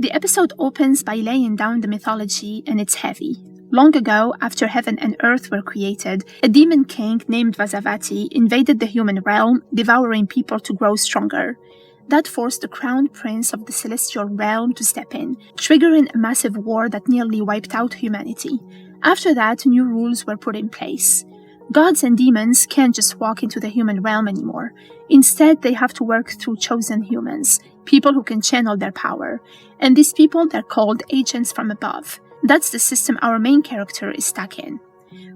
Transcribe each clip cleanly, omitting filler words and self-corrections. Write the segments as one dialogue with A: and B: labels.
A: The episode opens by laying down the mythology, and it's heavy. Long ago, after heaven and earth were created, a demon king named Vasavati invaded the human realm, devouring people to grow stronger. That forced the crown prince of the celestial realm to step in, triggering a massive war that nearly wiped out humanity. After that, new rules were put in place. Gods and demons can't just walk into the human realm anymore. Instead, they have to work through chosen humans, people who can channel their power. And these people, they're called agents from above. That's the system our main character is stuck in.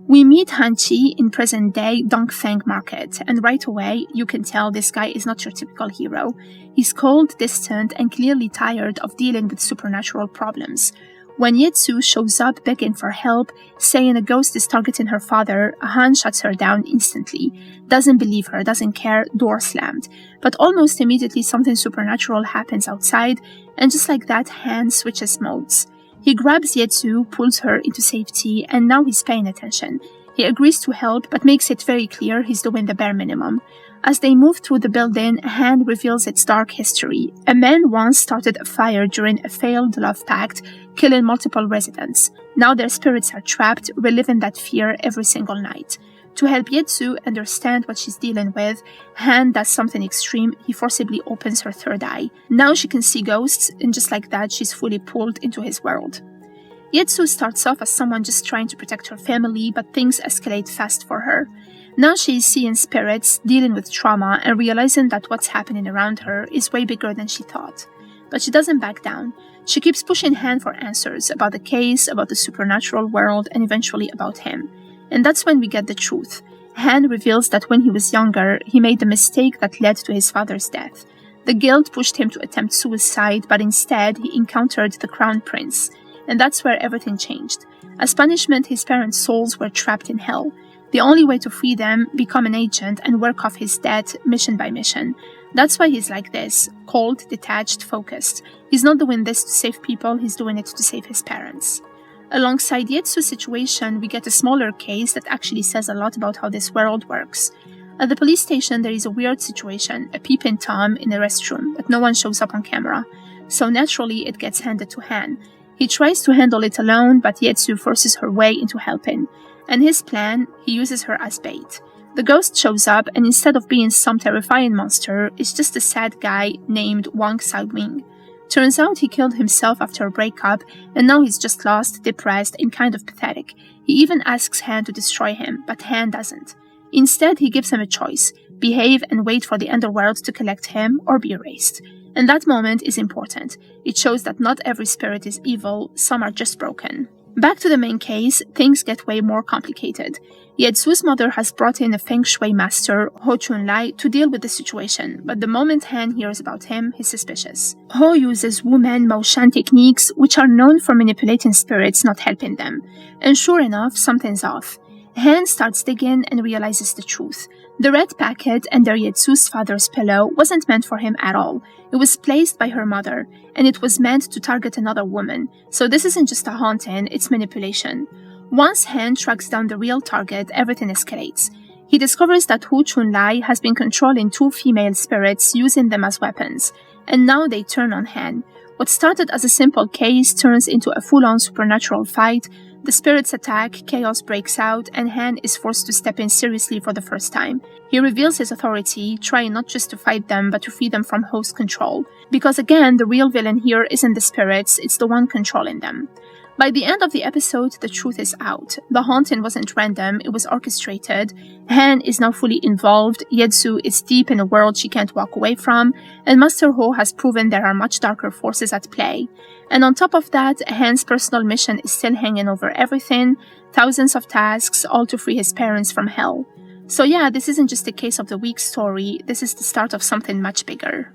A: We meet Han Chi in present-day Dongfeng Market, and right away, you can tell this guy is not your typical hero. He's cold, distant, and clearly tired of dealing with supernatural problems. When Yetsu shows up begging for help, saying a ghost is targeting her father, Han shuts her down instantly. Doesn't believe her, doesn't care, door slammed. But almost immediately something supernatural happens outside, and just like that, Han switches modes. He grabs Yetsu, pulls her into safety, and now he's paying attention. He agrees to help, but makes it very clear he's doing the bare minimum. As they move through the building, Han reveals its dark history. A man once started a fire during a failed love pact, killing multiple residents. Now their spirits are trapped, reliving that fear every single night. To help Yetsu understand what she's dealing with, Han does something extreme. He forcibly opens her third eye. Now she can see ghosts, and just like that, she's fully pulled into his world. Yetsu starts off as someone just trying to protect her family, but things escalate fast for her. Now she is seeing spirits, dealing with trauma, and realizing that what's happening around her is way bigger than she thought. But she doesn't back down. She keeps pushing Han for answers about the case, about the supernatural world, and eventually about him. And that's when we get the truth. Han reveals that when he was younger, he made the mistake that led to his father's death. The guilt pushed him to attempt suicide, but instead he encountered the Crown Prince. And that's where everything changed. As punishment, his parents' souls were trapped in hell. The only way to free them, become an agent and work off his debt mission by mission. That's why he's like this, cold, detached, focused. He's not doing this to save people, he's doing it to save his parents. Alongside Yetsu's situation, we get a smaller case that actually says a lot about how this world works. At the police station, there is a weird situation, a peeping Tom in a restroom, but no one shows up on camera. So naturally, it gets handed to Han. He tries to handle it alone, but Yetsu forces her way into helping. And his plan, he uses her as bait. The ghost shows up, and instead of being some terrifying monster, it's just a sad guy named Wang Xiaoming. Turns out he killed himself after a breakup, and now he's just lost, depressed, and kind of pathetic. He even asks Han to destroy him, but Han doesn't. Instead, he gives him a choice: behave and wait for the underworld to collect him, or be erased. And that moment is important. It shows that not every spirit is evil, some are just broken. Back to the main case, things get way more complicated. Yetsu's mother has brought in a Feng Shui master, Ho Chunlai, to deal with the situation, but the moment Han hears about him, he's suspicious. Ho uses Wu Men Mao Shan techniques, which are known for manipulating spirits, not helping them. And sure enough, something's off. Han starts digging and realizes the truth. The red packet under Yetsu's father's pillow wasn't meant for him at all. It was placed by her mother, and it was meant to target another woman. So this isn't just a haunting, it's manipulation. Once Han tracks down the real target, everything escalates. He discovers that Hu Chunlai has been controlling two female spirits, using them as weapons. And now they turn on Han. What started as a simple case turns into a full-on supernatural fight. The spirits attack, chaos breaks out, and Han is forced to step in seriously for the first time. He reveals his authority, trying not just to fight them, but to free them from host control. Because again, the real villain here isn't the spirits, it's the one controlling them. By the end of the episode, the truth is out. The haunting wasn't random, it was orchestrated. Han is now fully involved, Yetsu is deep in a world she can't walk away from, and Master Ho has proven there are much darker forces at play. And on top of that, Han's personal mission is still hanging over everything, thousands of tasks, all to free his parents from hell. So yeah, this isn't just a case of the weak story, this is the start of something much bigger.